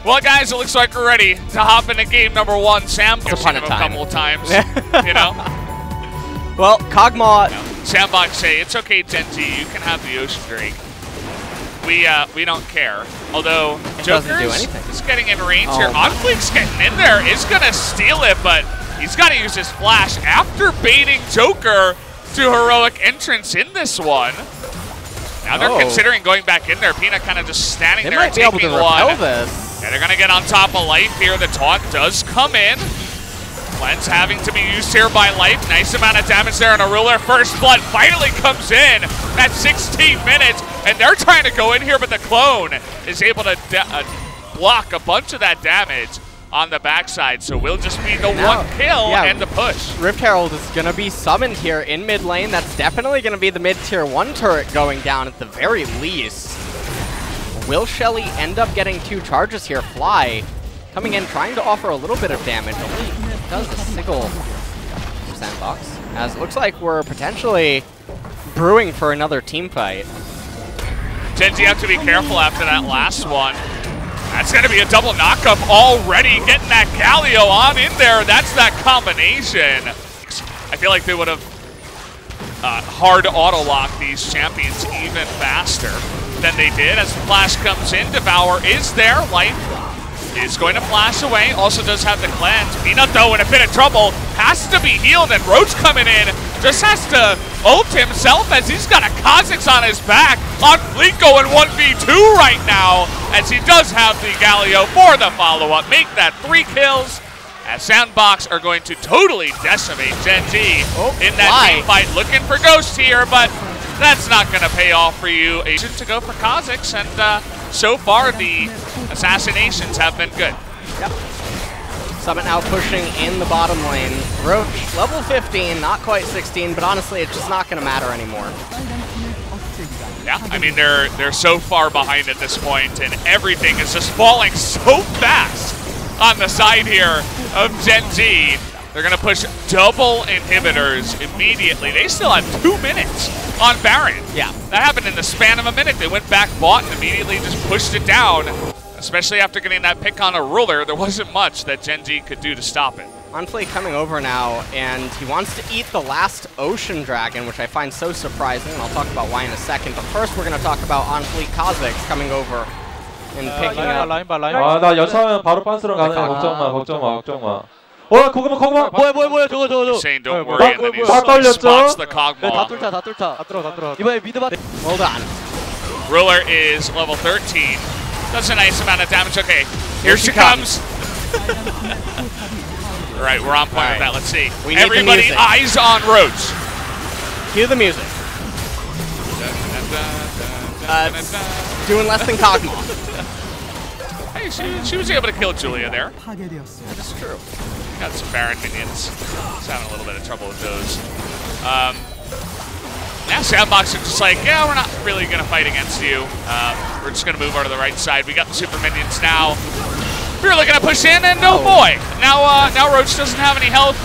Well, guys, it looks like we're ready to hop into game number 1. Sam, Once upon a him a couple of times, you know. Well, Kog'Maw. Sandbox say it's okay, Genji. You can have the Ocean Drake. We don't care. Although Joker is getting in range here. Onfleek's getting in there. Is gonna steal it, but he's got to use his flash after baiting Joker to heroic entrance in this one. Now they're considering going back in there. Peanut kind of just standing there and taking one. And they're going to get on top of Life here. The taunt does come in. Cleanse having to be used here by Life. Nice amount of damage there on a ruler. First Blood finally comes in at 16 minutes. And they're trying to go in here, but the clone is able to block a bunch of that damage on the backside. So we'll just be the one kill and the push. Rift Herald is going to be summoned here in mid lane. That's definitely going to be the mid-tier 1 turret going down at the very least. Will Shelly end up getting 2 charges here? Fly coming in, trying to offer a little bit of damage. Only does a single sandbox. As it looks like we're potentially brewing for another team fight. Genji have to be careful after that last one. That's going to be a double knockup already, getting that Galio on in there. That's that combination. I feel like they would have hard auto-locked these champions even faster than they did. As the flash comes in, Devour is there. Life is going to flash away. Also does have the cleanse. Peanut, though, in a bit of trouble. Has to be healed, and Roach coming in. Just has to ult himself as he's got a Kha'Zix on his back. Onfleek going 1v2 right now, as he does have the Galio for the follow-up. Make that 3 kills, as Sandbox are going to totally decimate Genji in that team fight. Looking for Ghost here, but that's not going to pay off for you. Agent to go for Kha'Zix, and so far the assassinations have been good. Yep. Summit now pushing in the bottom lane. Roach, level 15, not quite 16, but honestly, it's just not going to matter anymore. Yeah, I mean, they're so far behind at this point, and everything is just falling so fast on the side here of Genji. They're going to push double inhibitors immediately. They still have 2 minutes on Baron. Yeah. That happened in the span of a minute. They went back, bought, and immediately just pushed it down. Especially after getting that pick on a ruler, there wasn't much that Genji could do to stop it. Onfleek coming over now, and he wants to eat the last Ocean Dragon, which I find so surprising, and I'll talk about why in a second. But first, we're going to talk about Onfleek Kha'Zix coming over and picking up. 나 연사하면 바로 빤스로 가는 걱정 마. 뭐야 저거. Saying don't worry, and then he spots the Kog'Maw. 다 뚫자. 이번에 미드 봐. Hold on. Ruler is level 13. That's a nice amount of damage. Okay, here she comes. All right, we're on point with that. Let's see. Everybody eyes on Roach. Cue the music. Doing less than Kog'Maw. Hey, she was able to kill Julia there. That's true. Got some Baron minions. Just having a little bit of trouble with those. Now Sandbox are just like, yeah, we're not really going to fight against you. We're just going to move over to the right side. We got the super minions now. We're really going to push in, and oh boy. Now Roach doesn't have any health.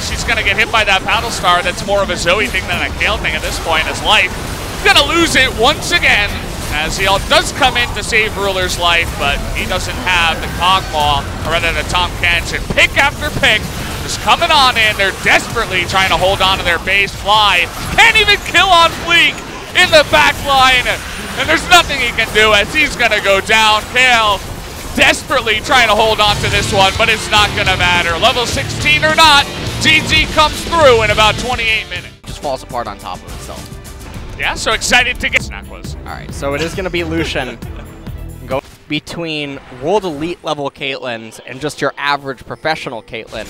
She's going to get hit by that Battle Star. That's more of a Zoe thing than a Kale thing at this point, as Life going to lose it once again, as he does come in to save Ruler's life, but he doesn't have the Kog'Maw, or rather the Tahm Kench, and pick after pick just coming on in. They're desperately trying to hold on to their base. Fly can't even kill Onfleek in the back line, and there's nothing he can do as he's going to go down. Kale desperately trying to hold on to this one, but it's not going to matter. Level 16 or not, GG comes through in about 28 minutes. Just falls apart on top of itself. Yeah, so excited to get snack was. All right, so it is going to be Lucian go between World Elite level Caitlyn and just your average professional Caitlyn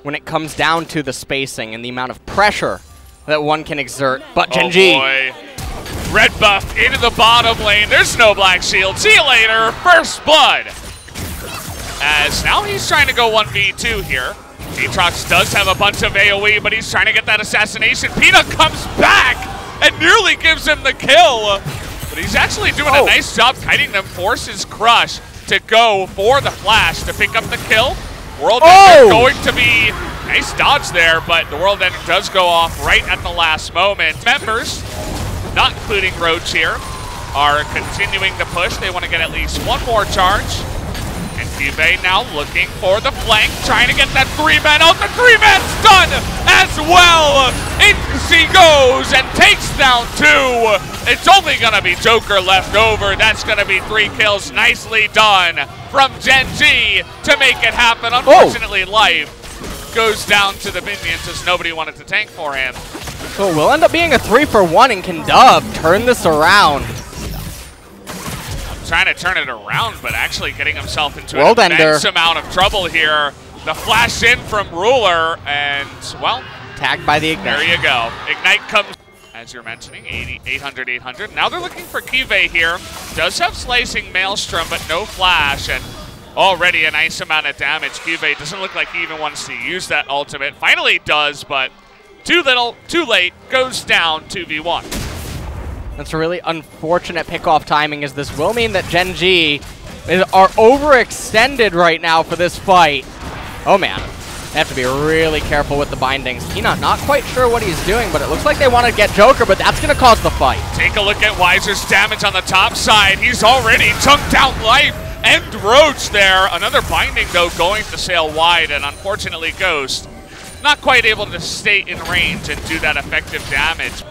when it comes down to the spacing and the amount of pressure that one can exert. But Genji. Oh boy. Red buff into the bottom lane. There's no black shield. See you later. First blood. As now he's trying to go 1v2 here. Aatrox does have a bunch of AoE, but he's trying to get that assassination. Peanut comes back and nearly gives him the kill. But he's actually doing a nice job kiting them. Forces Crush to go for the flash to pick up the kill. World Ender going to be nice dodge there, but the World Ender does go off right at the last moment. Members, not including Roach here, are continuing to push. They want to get at least one more charge Cube now looking for the flank, trying to get that 3-man out. The 3-man's done as well. In he goes and takes down 2. It's only going to be Joker left over. That's going to be 3 kills. Nicely done from Gen G to make it happen. Unfortunately, life goes down to the minions as nobody wanted to tank for him. So it will end up being a 3-for-1, and can Dove turn this around? Trying to turn it around, but actually getting himself into an immense amount of trouble here. The flash in from Ruler, and, well, tagged by the Ignite. There you go. Ignite comes, as you're mentioning, 800, 800. Now they're looking for Cube here. Does have Slicing Maelstrom, but no flash, and already a nice amount of damage. Cube doesn't look like he even wants to use that ultimate. Finally does, but too little, too late, goes down 2v1. That's a really unfortunate pickoff timing, as this will mean that Gen G are overextended right now for this fight. Oh man, they have to be really careful with the bindings. Peanut not quite sure what he's doing, but it looks like they want to get Joker, but that's going to cause the fight. Take a look at Weiser's damage on the top side. He's already chunked out life and Roach there. Another binding, though, going to sail wide, and unfortunately Ghost not quite able to stay in range and do that effective damage.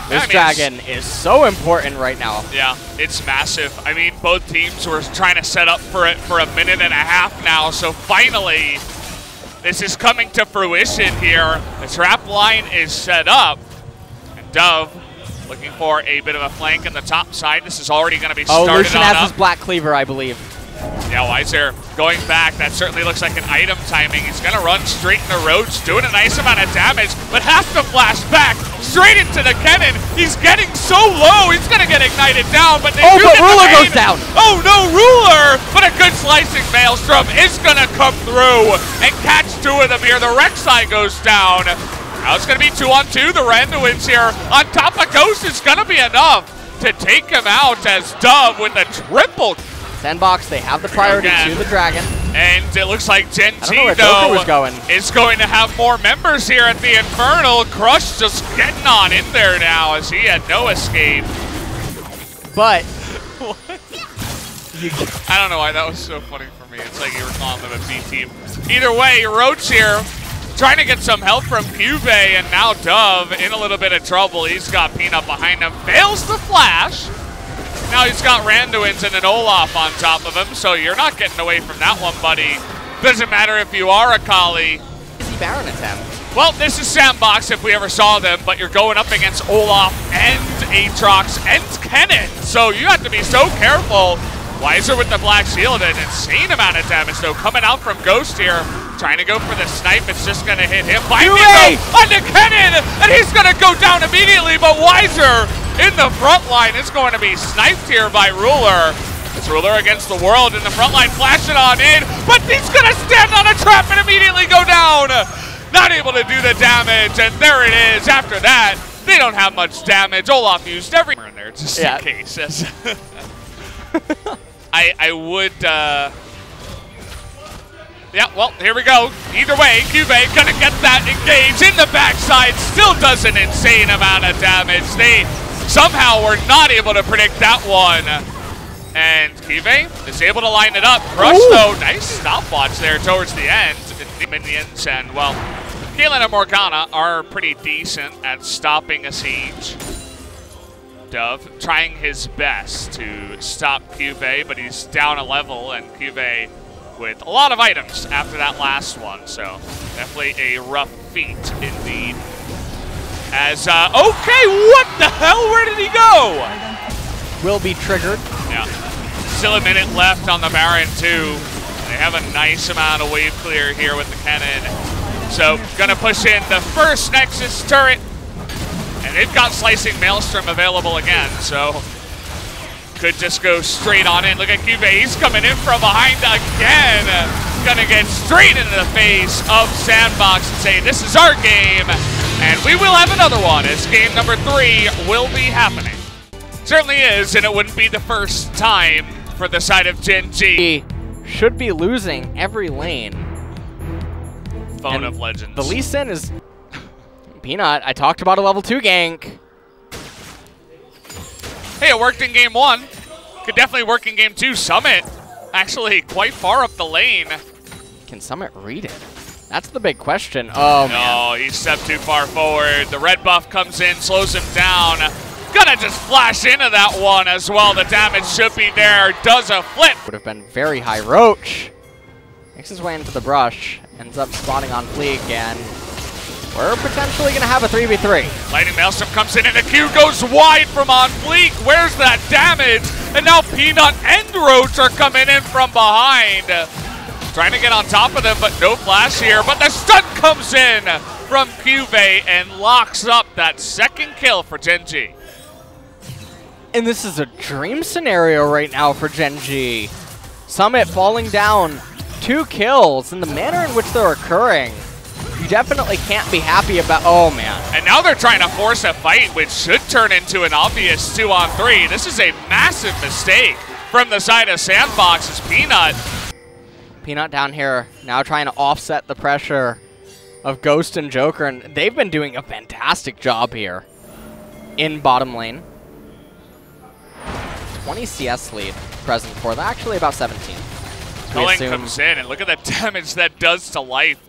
This dragon is so important right now. Yeah, it's massive. I mean, both teams were trying to set up for it for a minute and a half now, so finally, this is coming to fruition here. The trap line is set up, and Dove looking for a bit of a flank in the top side. This is already going to be started on up. Lucian has his Black Cleaver, I believe. Yeah, Weiser going back. That certainly looks like an item timing. He's going to run straight into Roach, doing a nice amount of damage, but has to flash back straight into the cannon. He's getting so low. He's going to get ignited down, but they do get Ruler the goes down. Oh, no, Ruler! But a good Slicing Maelstrom is going to come through and catch 2 of them here. The Rek'Sai goes down. Now it's going to be 2-on-2. The Randuin's here. On top of Ghost is going to be enough to take him out, as Dove with a triple. Sandbox, they have the priority to the dragon. And it looks like Gen G, though, is going to have more members here at the Infernal. Crush just getting on in there now, as he had no escape. But I don't know why that was so funny for me. It's like you were calling them a B team. Either way, Roach here trying to get some help from Cube, and now Dove in a little bit of trouble. He's got Peanut behind him, fails the flash. Now he's got Randuin's and an Olaf on top of him, so you're not getting away from that one, buddy. Doesn't matter if you are a Kali. Easy Baron attempt. Well, this is Sandbox if we ever saw them, but you're going up against Olaf and Aatrox and Kennen, so you have to be so careful. Weiser with the Black Shield, an insane amount of damage, though, coming out from Ghost here. Trying to go for the snipe, it's just going to hit him. Binding onto Kennen, and he's going to go down immediately, but Weiser in the front line is going to be sniped here by Ruler. It's Ruler against the world in the front line, flashing on in, but he's going to stand on a trap and immediately go down. Not able to do the damage, and there it is. After that, they don't have much damage. Olaf used everywhere in there just in case. I would, yeah, well, here we go. Either way, Cube gonna get that engaged in the backside. Still does an insane amount of damage. They somehow were not able to predict that one. And Cube is able to line it up. Crush, though, nice stopwatch there towards the end. The minions and, well, Kaelin and Morgana are pretty decent at stopping a siege. Dove trying his best to stop Cube, but he's down a level, and Cube with a lot of items after that last one, so definitely a rough feat indeed. As, okay, what the hell? Where did he go? Will be triggered. Yeah. Still a minute left on the Baron, too. They have a nice amount of wave clear here with the cannon. So, gonna push in the first Nexus turret. And they've got Slicing Maelstrom available again, so could just go straight on in. Look at Cube, he's coming in from behind again. Gonna get straight into the face of Sandbox and say, this is our game. And we will have another one as game number 3 will be happening. Certainly is, and it wouldn't be the first time for the side of Gen G. Should be losing every lane. Phone of Legends. The Lee Sin is... Peanut, I talked about a level 2 gank. Hey, it worked in game 1. Could definitely work in game 2. Summit actually quite far up the lane. Can Summit read it? That's the big question. Oh, man. No, he stepped too far forward. The red buff comes in, slows him down. Gonna just flash into that one as well. The damage should be there. Does a flip. Would have been very high. Roach makes his way into the brush. Ends up spawning on Fleek, and we're potentially gonna have a 3v3. Lightning Maelstrom comes in, and the Q goes wide from on Fleek. Where's that damage? And now Peanut and Roach are coming in from behind. Trying to get on top of them, but no flash here. But the stun comes in from Cuvee and locks up that second kill for Gen G. And this is a dream scenario right now for Gen G. Summit falling down, 2 kills, and the manner in which they're occurring, you definitely can't be happy about. Oh, man. And now they're trying to force a fight, which should turn into an obvious 2-on-3. This is a massive mistake from the side of Sandbox's Peanut. Peanut down here now trying to offset the pressure of Ghost and Joker, and they've been doing a fantastic job here in bottom lane. 20 CS lead present for that, actually about 17. Culling comes in, and look at the damage that does to Life.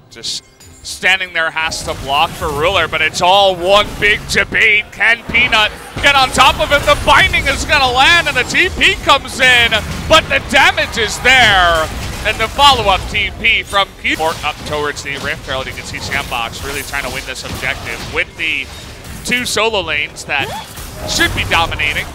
Just standing there has to block for Ruler, but it's all one big debate. Can Peanut get on top of him? The binding is going to land, and the TP comes in, but the damage is there. And the follow-up TP from Q. Up towards the Rift Herald, you can see Sandbox really trying to win this objective with the 2 solo lanes that should be dominating.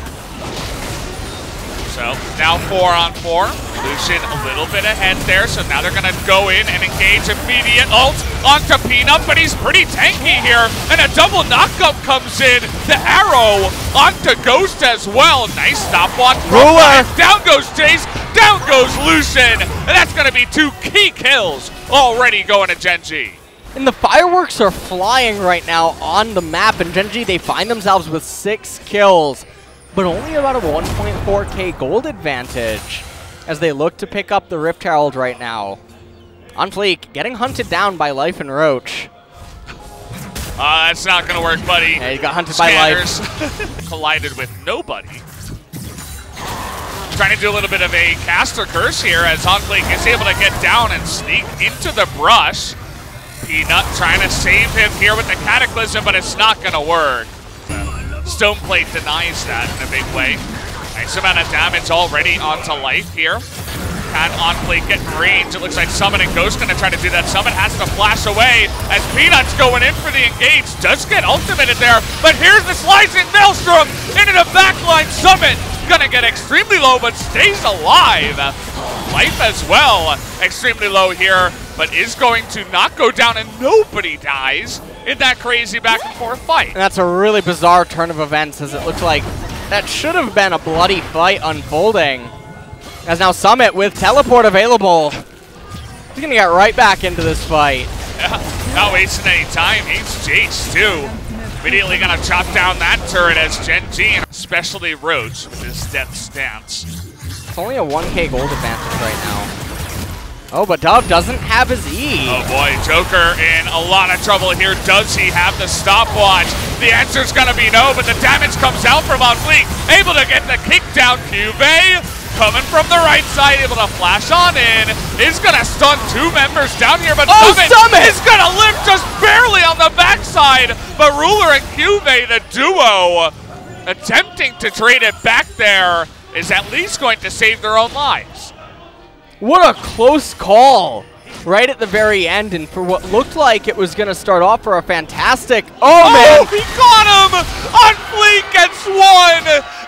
So now 4-on-4. Lucian a little bit ahead there, so now they're going to go in and engage immediate ult onto Peanut, but he's pretty tanky here, and a double knockup comes in. The arrow onto Ghost as well. Nice stopwatch. Ruler. Down goes Jace, down goes Lucian, and that's going to be 2 key kills already going to Gen G. And the fireworks are flying right now on the map, and Gen G, they find themselves with 6 kills, but only about a 1.4k gold advantage as they look to pick up the Rift Herald right now. On Fleek, getting hunted down by Life and Roach. That's not going to work, buddy. Yeah, he got hunted by Life. Collided with nobody. Trying to do a little bit of a caster curse here as Fleek is able to get down and sneak into the brush. Peanut trying to save him here with the Cataclysm, but it's not going to work. Stoneplate denies that in a big way. Nice amount of damage already onto Life here. Can Fleek get in range? It looks like Summit and Ghost going to try to do that. Summit has to flash away as Peanut's going in for the engage. Does get ultimated there, but here's the slicing Maelstrom into the backline. Summit going to get extremely low, but stays alive. Life as well, extremely low here, but is going to not go down, and nobody dies in that crazy back and forth fight. And that's a really bizarre turn of events, as it looks like that should have been a bloody fight unfolding. As now Summit with teleport available, he's gonna get right back into this fight. Yeah, not wasting any time. He's Jace too. Immediately gonna chop down that turret as Gen G, and especially Roach with his death stance. It's only a 1k gold advantage right now. Oh, but Dove doesn't have his E. Oh boy, Joker in a lot of trouble here. Does he have the stopwatch? The answer's gonna be no, but the damage comes out from Fleek. Able to get the kick down. Cuvee coming from the right side, able to flash on in. Is gonna stun 2 members down here, but Summit is gonna live just barely on the backside. But Ruler and Cuvee, the duo, attempting to trade it back there, is at least going to save their own lives. What a close call right at the very end, and for what looked like it was going to start off for a fantastic... Oh, man! He got him! Fleek gets 1!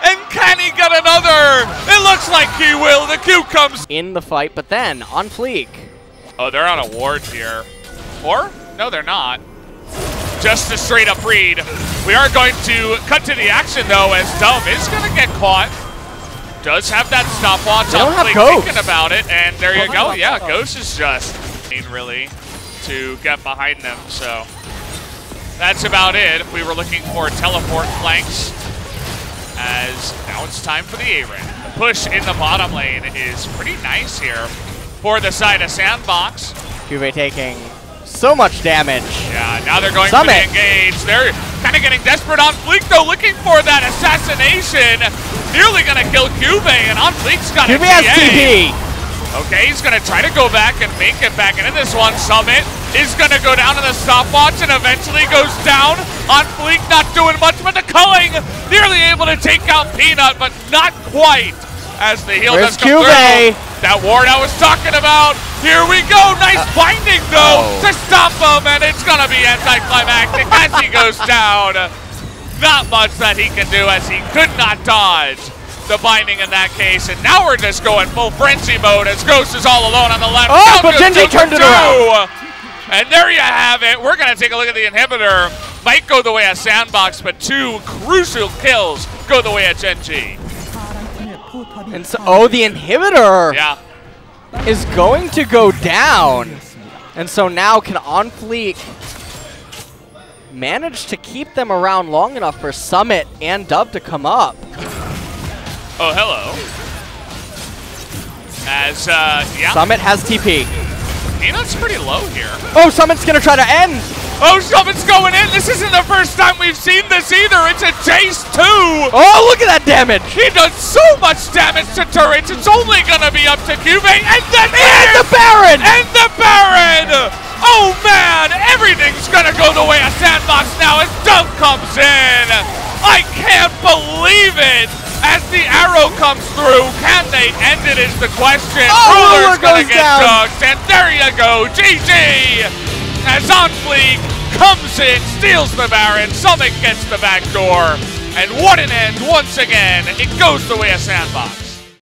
And can he get another? It looks like he will. The Q comes in the fight, but then on Fleek. Oh, they're on a ward here. Or? No, they're not. Just a straight up read. We are going to cut to the action, though, as Dove is going to get caught. Does have that stopwatch. They don't have Ghost. Thinking about it, and there you go. Yeah, Ghost is just really to get behind them. So that's about it. We were looking for teleport flanks, as now it's time for the A-Ran. The push in the bottom lane is pretty nice here for the side of Sandbox. Cuvee taking so much damage. Yeah, now they're going Summit. for the engage. Kind of getting desperate on Fleek, though, looking for that assassination. Nearly going to kill Cube, and on Fleek's got a Cube has TP. Okay, he's going to try to go back and make it back into this one. Summit is going to go down to the stopwatch and eventually goes down on Fleek, not doing much, but the culling nearly able to take out Peanut, but not quite as the heal does come through. That ward I was talking about. Here we go. Nice binding, though, to stop him, and it's going to be anticlimactic as he goes down. Not much that he can do as he could not dodge the binding in that case, and now we're just going full frenzy mode as Ghost is all alone on the left. Oh, but Genji turned it around. And there you have it. We're going to take a look at the inhibitor. Might go the way of Sandbox, but 2 crucial kills go the way of Genji. And so, the inhibitor is going to go down. And so now can On Fleek manage to keep them around long enough for Summit and Dub to come up. Oh, hello. As, Summit has TP. Peanut's pretty low here. Oh, Summit's gonna try to end. Oh, Summit's going in. This isn't the first time we've seen this either. It's a Jace 2. Oh, look at that damage. He does so much damage to turrets. It's only gonna be up to Cube, and then the Baron. And the Baron. Oh, man. Everything's gonna go the way of Sandbox now as Dove comes in. I can't believe it. As the arrow comes through, can they end it is the question. Oh, Ruler's gonna get down. chucked, and there you go, GG! As On Fleek comes in, steals the Baron, Summit gets the back door, and what an end once again. It goes the way of Sandbox.